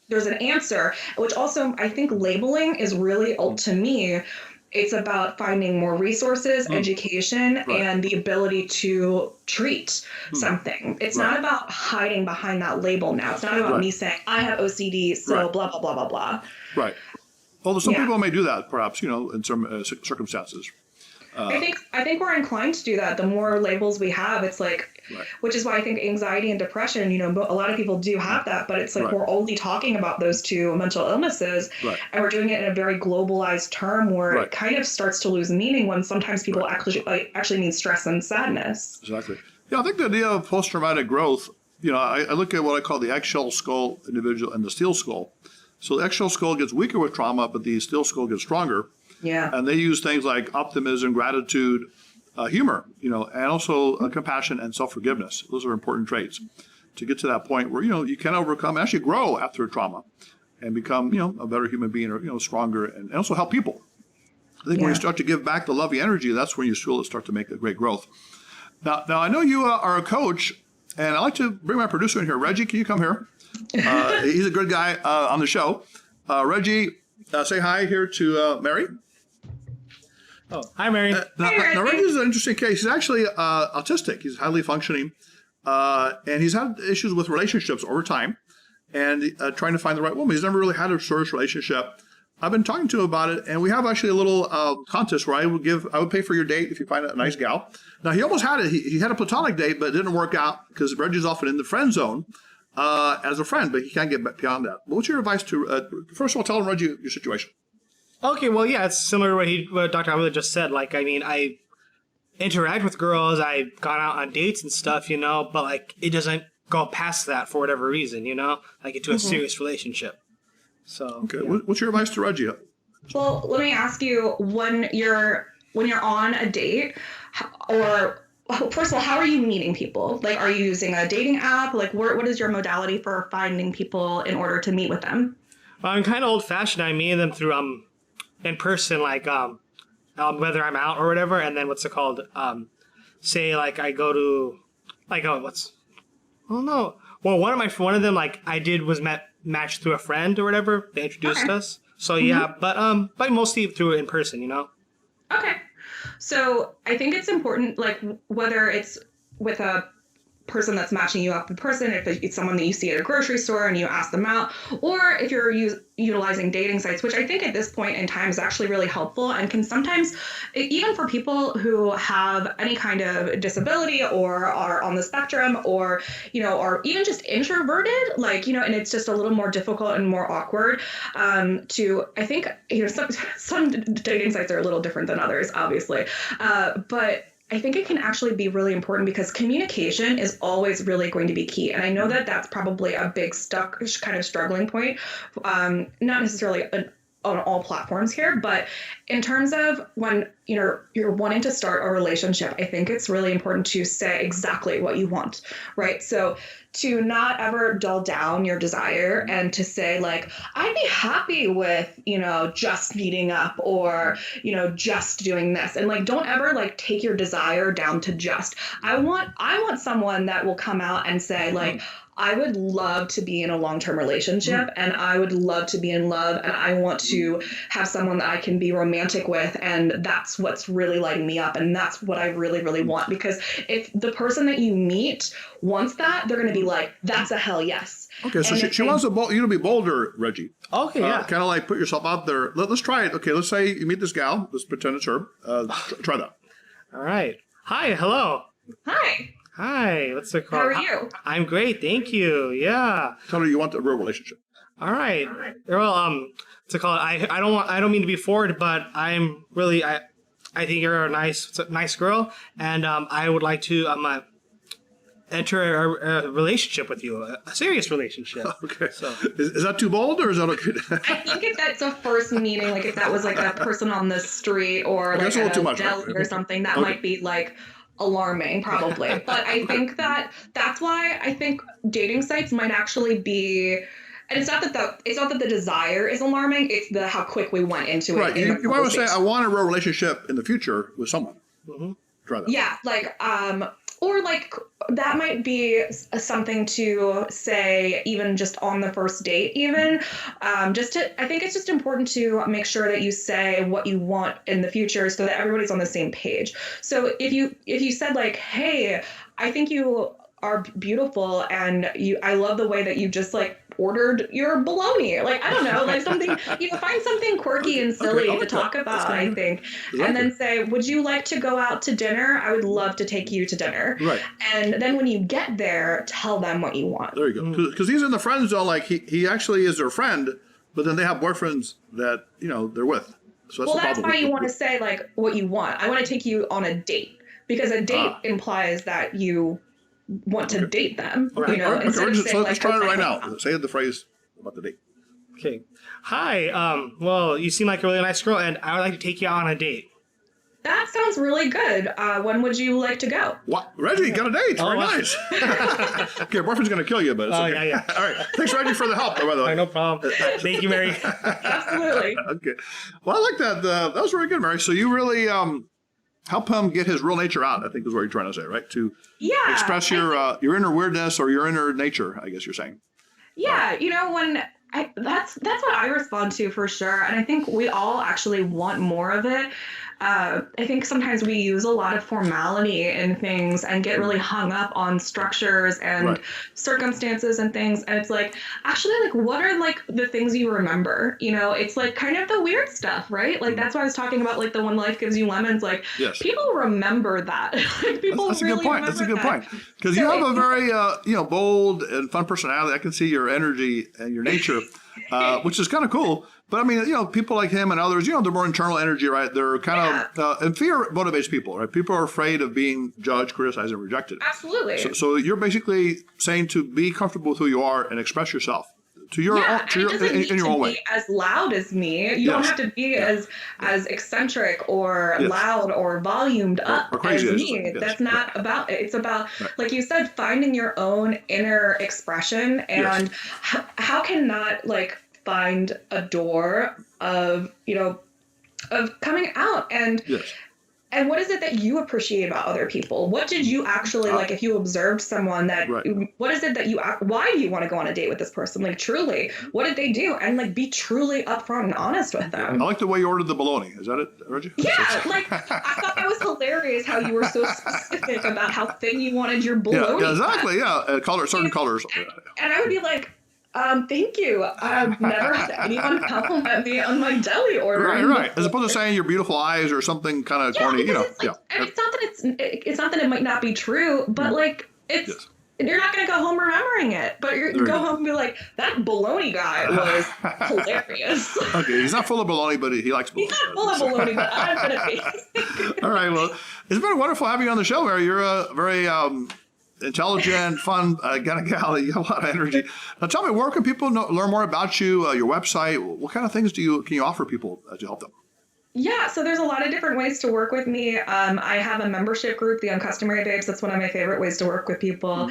B: there's an answer, which also I think labeling is really, to me, it's about finding more resources, education, and the ability to treat something. It's not about hiding behind that label now. It's not about me saying, I have OCD, so blah, blah, blah, blah, blah.
A: Right. Although some people may do that, perhaps, in some circumstances.
B: I think we're inclined to do that. The more labels we have, it's like, which is why I think anxiety and depression, a lot of people do have that, but it's like we're only talking about those two mental illnesses, and we're doing it in a very globalized term where it kind of starts to lose meaning when sometimes people actually mean stress and sadness.
A: Exactly. Yeah, I think the idea of post-traumatic growth, I look at what I call the eggshell skull individual and the steel skull. So the eggshell skull gets weaker with trauma, but the steel skull gets stronger.
B: Yeah.
A: And they use things like optimism, gratitude, humor, and also compassion and self-forgiveness. Those are important traits to get to that point where, you can overcome and actually grow after a trauma and become, a better human being or, stronger and also help people. I think when you start to give back the loving energy, that's when you start to make a great growth. Now I know you are a coach, and I'd like to bring my producer in here. Reggie, can you come here? He's a good guy on the show. Reggie, say hi here to Mary.
C: Oh, hi, Mary.
A: Now, Reggie's an interesting case. He's actually autistic. He's highly functioning, and he's had issues with relationships over time, and trying to find the right woman. He's never really had a serious relationship. I've been talking to him about it, and we have actually a little contest where I would pay for your date if you find a nice gal. Now, he almost had it. He had a platonic date, but it didn't work out because Reggie's often in the friend zone as a friend, but he can't get beyond that. What's your advice to, first of all, tell him, Reggie, your situation?
C: Okay, well, yeah, it's similar to what Dr. Avila just said. Like, I mean, I interact with girls, I've gone out on dates and stuff, but like, it doesn't go past that for whatever reason, like into a serious relationship. So,
A: Okay,
C: yeah.
A: what's your advice to Reggie?
B: Well, let me ask you, when you're on a date, or first of all, how are you meeting people? Like, are you using a dating app? Like, what is your modality for finding people in order to meet with them?
C: Well, I'm kind of old-fashioned. I meet them through in person, like whether I'm out or whatever, and then what's it called? Say like I go to like no. Well, one of them like I did was matched through a friend or whatever. They introduced us. So yeah, but mostly through in person,
B: Okay. So I think it's important, like whether it's with a person that's matching you up in person, if it's someone that you see at a grocery store and you ask them out, or if you're utilizing dating sites, which I think at this point in time is actually really helpful and can sometimes, even for people who have any kind of disability or are on the spectrum or, are even just introverted, like, and it's just a little more difficult and more awkward I think, some dating sites are a little different than others, obviously. But I think it can actually be really important because communication is always really going to be key. And I know that that's probably a big kind of struggling point, not necessarily on all platforms here, but in terms of when you're wanting to start a relationship, I think it's really important to say exactly what you want, right? So to not ever dull down your desire and to say like, I'd be happy with, just meeting up or, just doing this. And like, don't ever like take your desire down to just. I want someone that will come out and say like, I would love to be in a long-term relationship and I would love to be in love and I want to have someone that I can be romantic with, and that's what's really lighting me up and that's what I really, really want. Because if the person that you meet wants that, they're going to be like, that's a hell yes.
A: Okay, so she wants you to be bolder, Reggie.
C: Okay, yeah.
A: Kind of like put yourself out there. Let's try it. Okay, let's say you meet this gal. Let's pretend it's her. Try that.
C: All right. Hi, hello.
B: Hi.
C: Hi, what's it called?
B: How are you?
C: I'm great, thank you. Yeah.
A: Tell her you want a real relationship.
C: All right. Well, what's it called? I don't mean to be forward, but I'm really I think you're a nice girl, and I would like to enter a relationship with you, a serious relationship.
A: Okay. So is that too bold or is that okay?
B: I think if that's a first meeting, like if that was like a person on the street or like at a deli or something, that might be like alarming probably. But I think that's why I think dating sites might actually be, and it's not that the desire is alarming, it's the how quick we went into it.
A: Right. You might want to say, I want a real relationship in the future with someone. Mm-hmm. Try that.
B: Yeah, like or like that might be something to say even just on the first date even. I think it's just important to make sure that you say what you want in the future so that everybody's on the same page. So if you said like, hey, I think you are beautiful and I love the way that you just like ordered your bologna. Like, I don't know, like something, find something quirky and silly to talk about, I think. Exactly. And then say, would you like to go out to dinner? I would love to take you to dinner. Right. And then when you get there, tell them what you want.
A: There you go. Because he's in the friend zone, like he actually is their friend, but then they have boyfriends that, they're with. So
B: that's why you want to say like what you want. I want to take you on a date, because a date implies that you want to date them,
A: Okay. Let's try it right now. Say the phrase about the date.
C: Okay. Hi. Well, you seem like a really nice girl, and I would like to take you out on a date.
B: That sounds really good. When would you like to go?
A: What? Reggie, got a date. Very nice. Okay, boyfriend's going to kill you, but it's okay.
C: Yeah.
A: All right. Thanks, Reggie, for the help, by the way.
C: No problem. Thank you, Mary.
B: Absolutely.
A: Okay. Well, I like that. That was very good, Mary. So you really help him get his real nature out, I think is what you're trying to say, right? To express your inner weirdness or your inner nature, I guess you're saying.
B: Yeah, that's what I respond to for sure. And I think we all actually want more of it. I think sometimes we use a lot of formality in things and get really hung up on structures and circumstances and things. And it's like, actually, like, what are like the things you remember? It's like kind of the weird stuff, right? Like, that's why I was talking about like the when life gives you lemons. Like, people remember that.
A: That's a good point. That's a good point. Because you have a very, bold and fun personality. I can see your energy and your nature. which is kind of cool. But I mean, people like him and others, they're more internal energy, right? They're kind of, and fear motivates people, right? People are afraid of being judged, criticized, and rejected.
B: Absolutely.
A: So you're basically saying to be comfortable with who you are and express yourself to your own, in your own way.
B: As loud as me. You don't have to be as eccentric or loud or volumed up
A: or crazy
B: as me. That's not about it. It's about, like you said, finding your own inner expression, and how can not find a door of coming out and what is it that you appreciate about other people? What did you actually if you observed someone that what is it that why do you want to go on a date with this person? Truly, what did they do? And be truly upfront and honest with them.
A: I like the way you ordered the bologna. Is that it, Reggie?
B: Yeah, I thought that was hilarious how you were so specific about how thin you wanted your bologna.
A: Yeah, exactly. Yeah, certain colors.
B: And I would be like, thank you. I've never had anyone compliment me on my deli order.
A: Right. As opposed to saying your beautiful eyes or something kind of corny,
B: And it's not that it might not be true, but you're not going to go home remembering it. But you go home and be like, that bologna guy was hilarious.
A: Okay, he's not full of bologna, but he likes bologna.
B: He's not full of bologna, but I'm going to be.
A: All right, well, it's been wonderful having you on the show, Mary. You're a very intelligent, fun kind of gal. You have a lot of energy. Now, tell me, where can people learn more about you? Your website. What kind of things can you offer people to help them?
B: Yeah, so there's a lot of different ways to work with me. I have a membership group, the Uncustomary Babes. That's one of my favorite ways to work with people.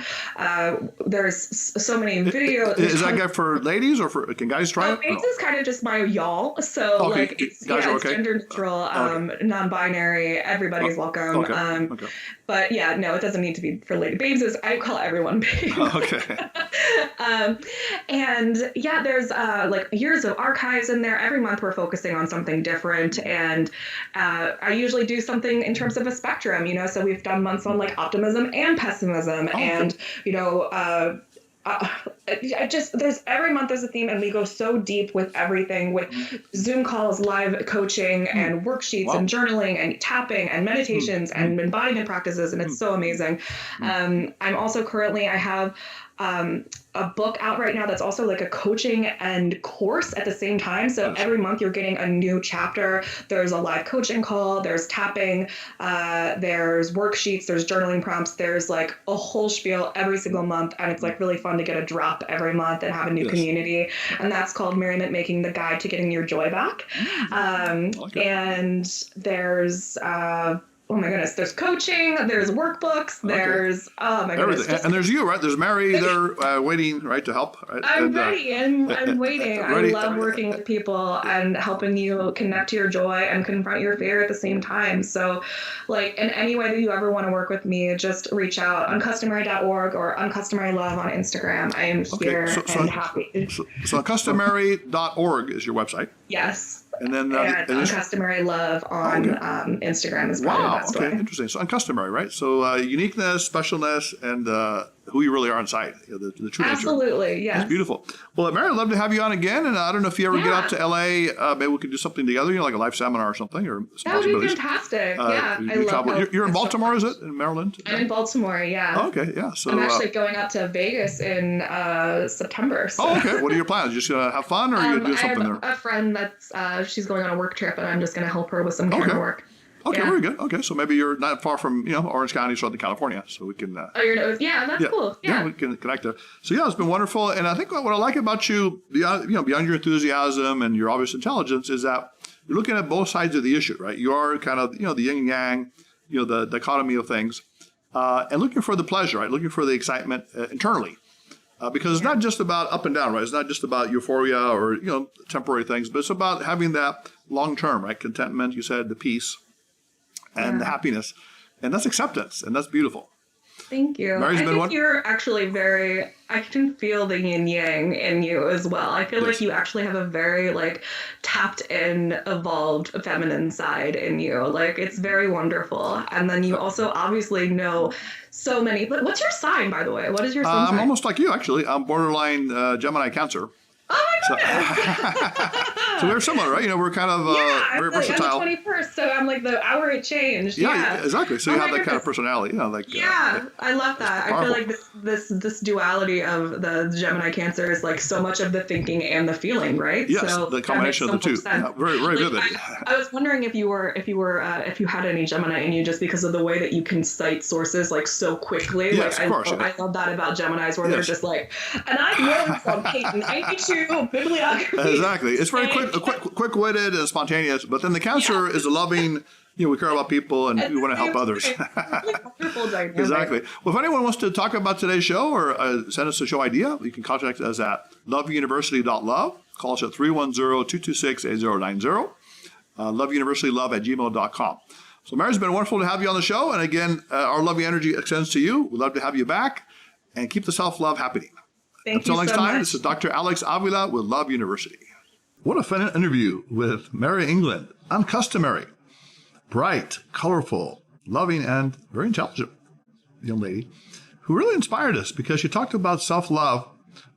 B: There's so many videos.
A: Is that good for ladies or can guys try it?
B: Babes is kind of just my y'all. So it's gender neutral, non-binary. Everybody's welcome.
A: Okay.
B: But yeah, no, it doesn't need to be for lady. Babes is, I call everyone babes.
A: Okay.
B: And yeah, there's years of archives in there. Every month we're focusing on something different. And I usually do something in terms of a spectrum, so we've done months on optimism and pessimism. There's every month there's a theme, and we go so deep with everything, with Zoom calls, live coaching, and worksheets, and journaling, and tapping, and meditations, and embodiment practices, and it's so amazing. I'm also I have a book out right now that's also a coaching and course at the same time. So every month you're getting a new chapter. There's a live coaching call, there's tapping, there's worksheets, there's journaling prompts, there's a whole spiel every single month. And it's really fun to get a drop every month and have a new community. And that's called Merriment, Making the Guide to Getting Your Joy Back. And there's oh my goodness, there's coaching, there's workbooks, there's, oh my goodness.
A: Everything. And there's you, right? There's Mary there waiting, right, to help, right?
B: I'm ready, and I'm waiting. I love working with people and helping you connect to your joy and confront your fear at the same time. So, in any way that you ever want to work with me, just reach out, uncustomary.org or uncustomary.love on Instagram. I am here and happy.
A: So uncustomary.org is your website.
B: Yes.
A: And then
B: Uncustomary Love on Instagram is probably the best way.
A: Interesting. So uncustomary, right? So uniqueness, specialness, and who you really are inside, the true nature.
B: Absolutely, yes.
A: It's beautiful. Well, Mary, I'd love to have you on again. And I don't know if you ever get out to LA, maybe we could do something together, like a live seminar or something. Or
B: that would be fantastic. I love
A: You're in Baltimore, is it? In Maryland?
B: I'm in Baltimore, yeah.
A: Oh, okay, yeah. So
B: I'm actually going out to Vegas in September. So.
A: Oh, okay. What are your plans? Just going to have fun, or are you going to do something there?
B: I have a friend that's she's going on a work trip, and I'm just going to help her with some camera work.
A: Okay, very good. Okay, so maybe you're not far from Orange County, Southern California, so we can.
B: That's cool. Yeah,
A: we can connect there. So it's been wonderful, and I think what I like about you, beyond your enthusiasm and your obvious intelligence, is that you're looking at both sides of the issue, right? You are kind of the yin and yang, the dichotomy of things, and looking for the pleasure, right? Looking for the excitement internally. Because it's not just about up and down, right? It's not just about euphoria or temporary things, but it's about having that long term, right? Contentment, you said, the peace, and the happiness, and that's acceptance, and that's beautiful.
B: Thank you. I think you're actually I can feel the yin yang in you as well. I feel like you actually have a very tapped in, evolved feminine side in you. It's very wonderful. And then you also obviously know so many. But what's your sign, by the way? What is your sign?
A: I'm almost like you, actually. I'm borderline Gemini Cancer.
B: Oh my goodness!
A: So we're similar, right? We're kind of very versatile.
B: I'm the 21st, so I'm like the hour it changed.
A: Yeah, exactly. So you have that kind of personality,
B: I love that. I feel like this duality of the Gemini Cancer is like so much of the thinking and the feeling, right?
A: Yes,
B: so
A: the combination of the two. Yeah, very, very vivid.
B: I was wondering if you had any Gemini in you, just because of the way that you can cite sources like so quickly.
A: Yes,
B: like,
A: of course.
B: I love that about Geminis, where they're just like, and I'm learning from page 92 bibliography.
A: Exactly. It's very quick-witted and spontaneous, but then the Cancer is a loving, we care about people and we want to help others.
B: Wonderful dynamic.
A: Exactly. Well, if anyone wants to talk about today's show or send us a show idea, you can contact us at loveuniversity.love. Call us at 310-226-8090. loveuniversitylove@gmail.com. So, Mary, it's been wonderful to have you on the show. And again, our loving energy extends to you. We'd love to have you back and keep the self-love happening. Until next time, this is Dr. Alex Avila with Love University. What a fun interview with Mary England. Uncustomary, bright, colorful, loving, and very intelligent young lady who really inspired us because she talked about self-love,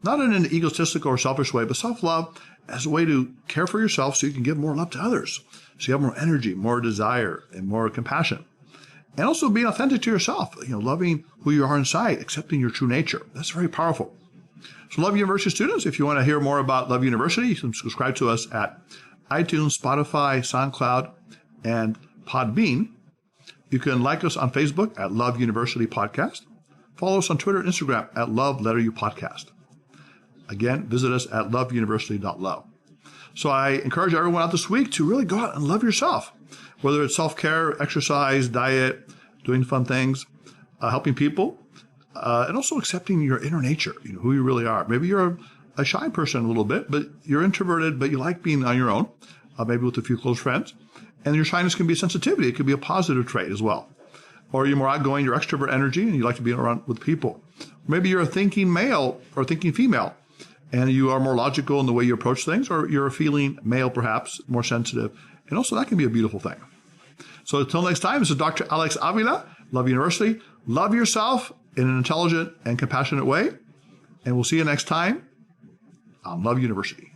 A: not in an egotistical or selfish way, but self-love as a way to care for yourself so you can give more love to others. So you have more energy, more desire, and more compassion. And also being authentic to yourself, loving who you are inside, accepting your true nature. That's very powerful. So Love University students, if you want to hear more about Love University, you can subscribe to us at iTunes, Spotify, SoundCloud, and Podbean. You can like us on Facebook at Love University Podcast. Follow us on Twitter and Instagram at Love Letter U Podcast. Again, visit us at loveuniversity.love. So I encourage everyone out this week to really go out and love yourself, whether it's self-care, exercise, diet, doing fun things, helping people, and also accepting your inner nature, who you really are. Maybe you're a shy person a little bit, but you're introverted, but you like being on your own, maybe with a few close friends. And your shyness can be a sensitivity. It could be a positive trait as well. Or you're more outgoing, your extrovert energy, and you like to be around with people. Maybe you're a thinking male or thinking female, and you are more logical in the way you approach things, or you're a feeling male, perhaps, more sensitive. And also that can be a beautiful thing. So until next time, this is Dr. Alex Avila, Love University. Love yourself in an intelligent and compassionate way. And we'll see you next time on Love University.